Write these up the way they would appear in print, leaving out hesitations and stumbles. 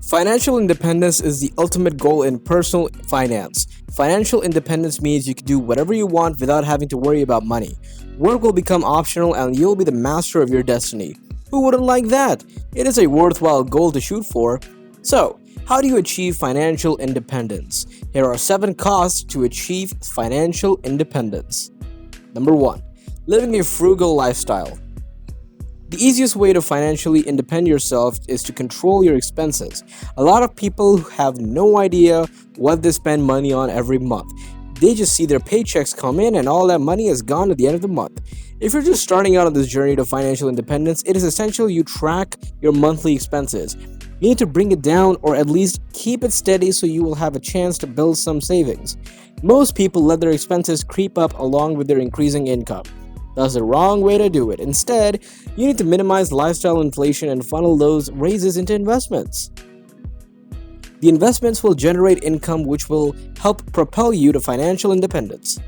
Financial independence is the ultimate goal in personal finance. Financial independence means you can do whatever you want without having to worry about money. Work will become optional and you'll be the master of your destiny. Who wouldn't like that? It is a worthwhile goal to shoot for. So, how do you achieve financial independence? Here are 7 costs to achieve financial independence. Number 1. Living a frugal lifestyle. The easiest way to financially independ yourself is to control your expenses. A lot of people have no idea what they spend money on every month. They just see their paychecks come in and all that money is gone at the end of the month. If you're just starting out on this journey to financial independence, it is essential you track your monthly expenses. You need to bring it down or at least keep it steady so you will have a chance to build some savings. Most people let their expenses creep up along with their increasing income. That's the wrong way to do it. Instead, you need to minimize lifestyle inflation and funnel those raises into investments. The investments will generate income which will help propel you to financial independence.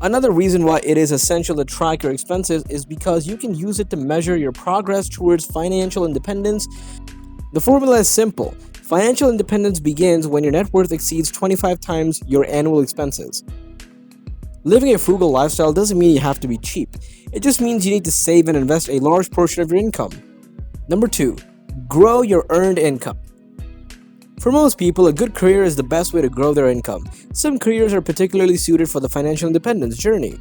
Another reason why it is essential to track your expenses is because you can use it to measure your progress towards financial independence. The formula is simple. Financial independence begins when your net worth exceeds 25 times your annual expenses. Living a frugal lifestyle doesn't mean you have to be cheap. It just means you need to save and invest a large portion of your income. Number 2. Grow your earned income. For most people, a good career is the best way to grow their income. Some careers are particularly suited for the financial independence journey.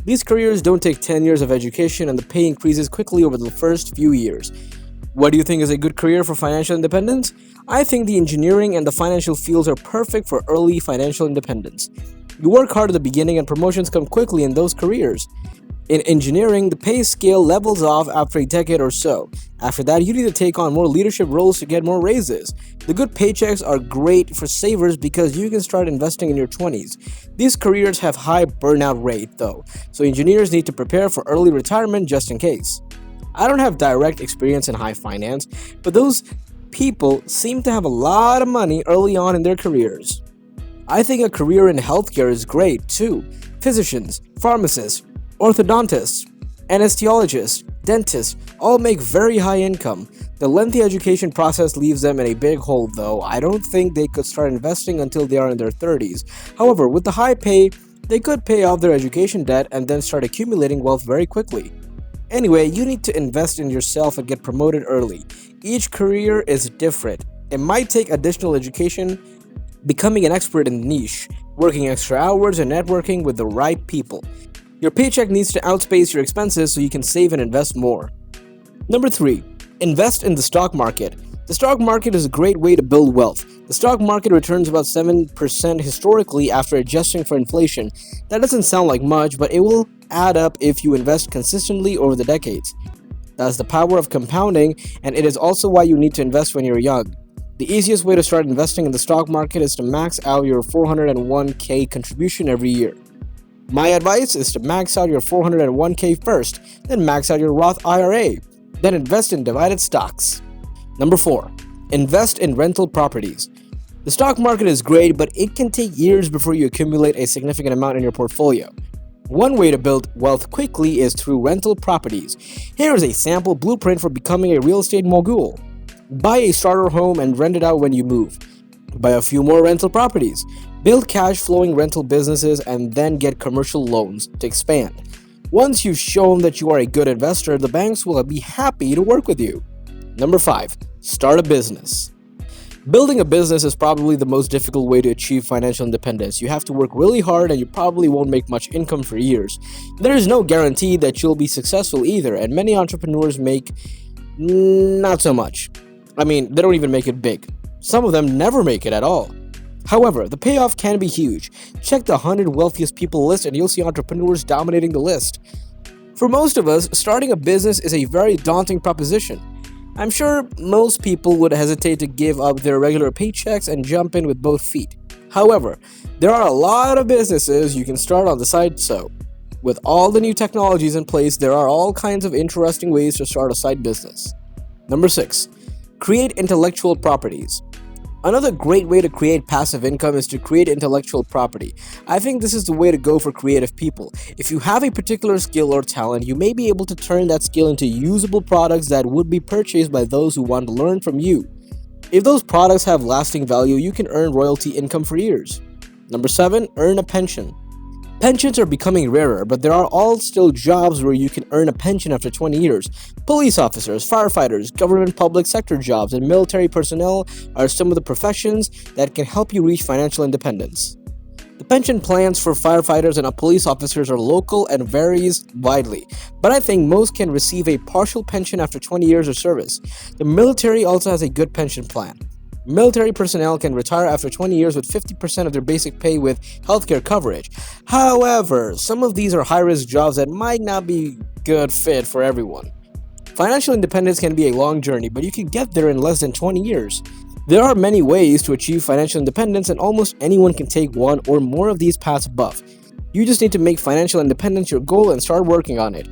These careers don't take 10 years of education and the pay increases quickly over the first few years. What do you think is a good career for financial independence? I think the engineering and the financial fields are perfect for early financial independence. You work hard at the beginning and promotions come quickly in those careers. In engineering, the pay scale levels off after a decade or so. After that, you need to take on more leadership roles to get more raises. The good paychecks are great for savers because you can start investing in your 20s. These careers have high burnout rate though, so engineers need to prepare for early retirement just in case. I don't have direct experience in high finance, but those people seem to have a lot of money early on in their careers. I think a career in healthcare is great too. Physicians, pharmacists, orthodontists, anesthesiologists, dentists all make very high income. The lengthy education process leaves them in a big hole though. I don't think they could start investing until they are in their 30s. However, with the high pay, they could pay off their education debt and then start accumulating wealth very quickly. Anyway, you need to invest in yourself and get promoted early. Each career is different. It might take additional education, becoming an expert in the niche, working extra hours, and networking with the right people. Your paycheck needs to outspace your expenses so you can save and invest more. Number 3. Invest in the stock market. The stock market is a great way to build wealth. The stock market returns about 7% historically after adjusting for inflation. That doesn't sound like much, but it will add up if you invest consistently over the decades. That's the power of compounding, and it is also why you need to invest when you're young. The easiest way to start investing in the stock market is to max out your 401k contribution every year. My advice is to max out your 401k first, then max out your Roth IRA, then invest in divided stocks. Number 4. Invest in rental properties. The stock market is great, but it can take years before you accumulate a significant amount in your portfolio. One way to build wealth quickly is through rental properties. Here is a sample blueprint for becoming a real estate mogul. Buy a starter home and rent it out when you move. Buy a few more rental properties. Build cash-flowing rental businesses and then get commercial loans to expand. Once you've shown that you are a good investor, the banks will be happy to work with you. Number 5. Start a business. Building a business is probably the most difficult way to achieve financial independence. You have to work really hard and you probably won't make much income for years. There is no guarantee that you'll be successful either, and many entrepreneurs make not so much. They don't even make it big. Some of them never make it at all. However, the payoff can be huge. Check the 100 wealthiest people list and you'll see entrepreneurs dominating the list. For most of us, starting a business is a very daunting proposition. I'm sure most people would hesitate to give up their regular paychecks and jump in with both feet. However, there are a lot of businesses you can start on the side so. With all the new technologies in place, there are all kinds of interesting ways to start a side business. Number 6. Create intellectual properties. Another great way to create passive income is to create intellectual property. I think this is the way to go for creative people. If you have a particular skill or talent, you may be able to turn that skill into usable products that would be purchased by those who want to learn from you. If those products have lasting value, you can earn royalty income for years. Number 7, earn a pension. Pensions are becoming rarer, but there are all still jobs where you can earn a pension after 20 years. Police officers, firefighters, government public sector jobs, and military personnel are some of the professions that can help you reach financial independence. The pension plans for firefighters and police officers are local and varies widely, but I think most can receive a partial pension after 20 years of service. The military also has a good pension plan. Military personnel can retire after 20 years with 50% of their basic pay with healthcare coverage. However, some of these are high-risk jobs that might not be good fit for everyone. Financial independence can be a long journey, but you can get there in less than 20 years. There are many ways to achieve financial independence, and almost anyone can take one or more of these paths above. You just need to make financial independence your goal and start working on it.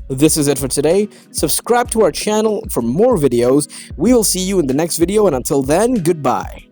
This is it for today. Subscribe to our channel for more videos. We will see you in the next video, and until then, goodbye.